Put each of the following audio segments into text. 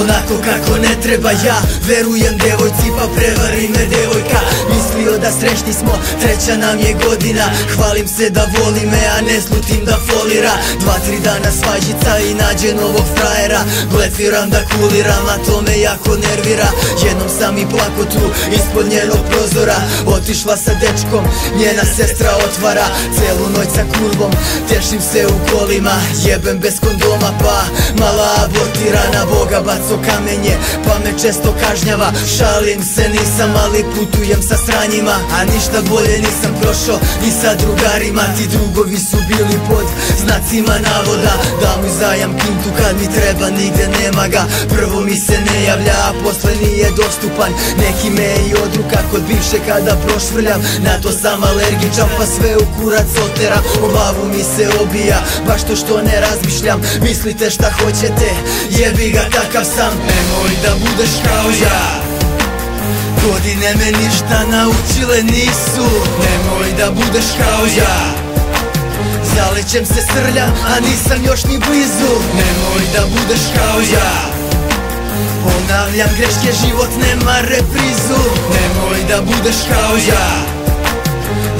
onako kako ne treba. Ja verujem devojci pa prevari me devojka. Mislio da srećni smo, treća nam je godina. Hvalim se da voli me, a ne slutim da folira. 2-3 dana svađica i nađe novog frajera. Blefiram da kuliram, a to me jako nervira. Jednom sam i plako tu ispod njenog prozora. Otišla sa dečkom, njena sestra otvara. Celu noć sa kurvom, tešim se u kolima. Jebem bez kondoma pa mala abortirana. Boga baco kamenje pa me često kažnjava. Šalim se nisam, ali putujem sa sranjima. A ništa bolje nisam prošao i sa drugarima. Ti drugovi su bili pod znacima navoda. Da mu zajam kintu kad mi treba, nigde nema ga. Prvo mi se ne javlja, a posle nije dostupan. Neki me i odruka kod bivše kada prošvrljam. Na to sam alergičan pa sve u kurac oteram. U glavu mi se obija, baš to što ne razmišljam. Mislite šta hoćete, jebi ga takav sam. Nemoj da budeš kao ja, godine me ništa naučile nisu. Nemoj da budeš kao ja, zalećem se srljam, a nisam još ni blizu. Nemoj da budeš kao ja, ponavljam greške, život nema reprizu. Nemoj da budeš kao ja,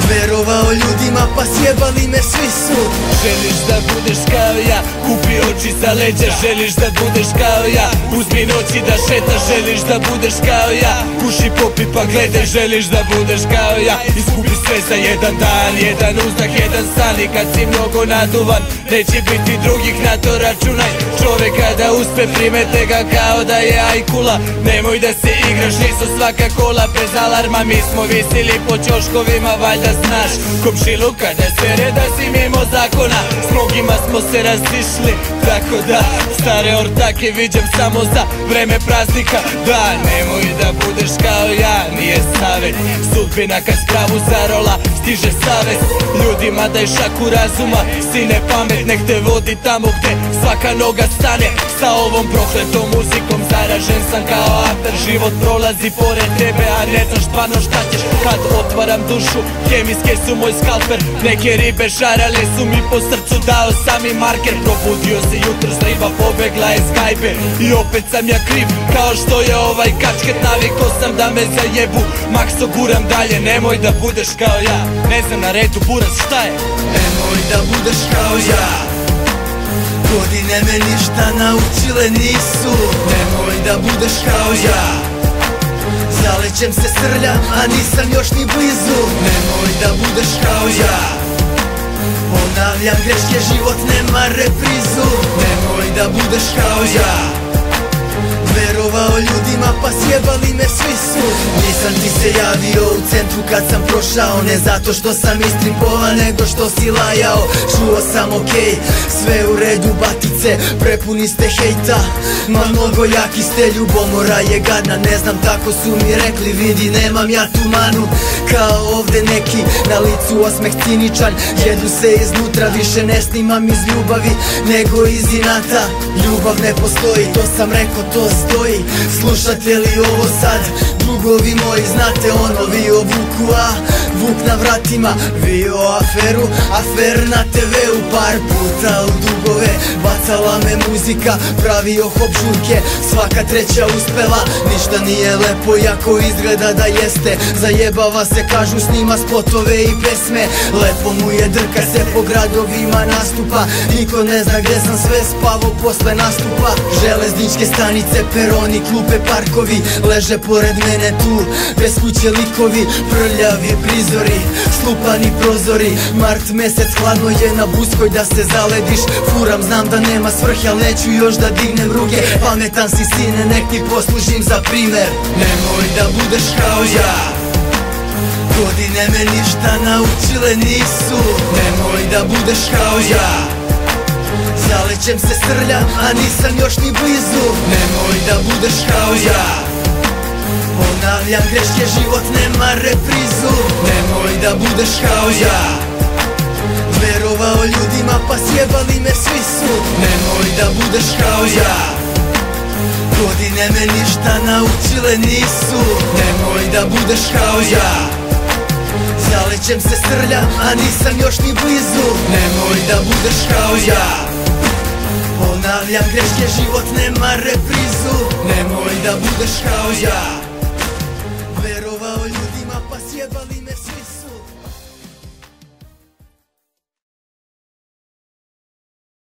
verovao ljudima pa sjebali me svi su. Želiš da budeš kao ja, kupi oči sa leđa. Želiš da budeš kao ja, uzmi noći da šetaš. Želiš da budeš kao ja, puši popi pa gledaj. Želiš da budeš kao ja, iskupi sve za jedan dan. Jedan uzdah, jedan san i kad si mnogo naduvan neće biti drugih, na to računaj. Čovek kada uspe primete ga kao da je ajkula. Nemoj da se igraš, nisu svaka kola bez alarma. Mi smo visili po ćoškovima, valjda znaš. Komšiluka da svere da si mimo zakona. S mnogima smo se razišli, tako da stare ortake viđam samo za vreme praznika. Da, nemoj da budeš kao ja, nije savet. Sudbina kad spravu zarola, stiže savest. Ljudima daj šaku razuma, sine pamet. Nek te vodi tamo gde svaka noga stane. Sa ovom prokletom muzikom zaražen sam kao afer. Život prolazi pored tebe, a ne znaš stvarno šta ćeš. Kad otvaram dušu, hemijske su moj skalper. Neke ribe žarale su mi po srcu, dao sam i marker. Probudio se jutro, riba pobegla iz gajbe. I opet sam ja kriv, kao što je ovaj kačket. Naviko sam da me zajebu, makso guram dalje. Nemoj da budeš kao ja, ne znam na redu buraz šta je. Nemoj da budeš kao ja, godine me ništa naučile nisu. Nemoj da budeš kao ja, zalećem se srljam, a nisam još ni blizu. Nemoj da budeš kao ja, ponavljam greške, život nema reprizu. Nemoj da budeš kao ja, verovao ljudima pa sjebali me svi su. Nisam ti se javio u centru kad sam prošao, ne zato što sam istrimpovan, nego što si lajao. Čuo sam okej, sve u redu batice, prepuni ste hejta, ma mnogo jaki ste, ljubomora je gadna. Ne znam, tako su mi rekli, vidi nemam ja tu manu. Kao ovde neki, na licu osmeh ciničan, jedu se iznutra, više ne snimam iz ljubavi nego iz inata. Ljubav ne postoji, to sam rekao, to stoji. Slušate li ovo sad, drugovi moji, znate ono, vi o Vuku, a Vuk na vratima. Vi o aferu, afer na TV-u. Par puta u dugove bacala me muzika, pravio hop žurke, svaka treća uspela. Ništa nije lepo, jako izgleda da jeste. Zajebava se, kažu snima spotove i pesme. Lepo mu je, drka se po gradovima, nastupa. Niko ne zna gde sam sve spavo posle nastupa. Železničke stanice, peroni, klupe, parkovi, leže pored mene tu bez kuće likovi. Prljavi prizori, slupani prozori, mart mesec, hladno je na Buskoj da se zalediš. Furam, znam da nema svrhe, al neću još da dignem ruke. Pametan si sine, nek ti poslužim za primer. Nemoj da budeš kao ja, godine me ništa naučile nisu. Nemoj da budeš kao ja, zalećem se srljam, a nisam još ni blizu. Nemoj da budeš kao ja, ponavljam greške, život nema reprizu. Nemoj da budeš kao ja, verovao ljudima pa sjebali me svi su. Nemoj da budeš kao ja, godine me ništa naučile nisu. Nemoj da budeš kao ja, zalećem se srljam, a nisam još ni blizu. Nemoj da budeš kao ja, Ponavljam greške, život nema reprizu. Nemoj da budeš kao ja.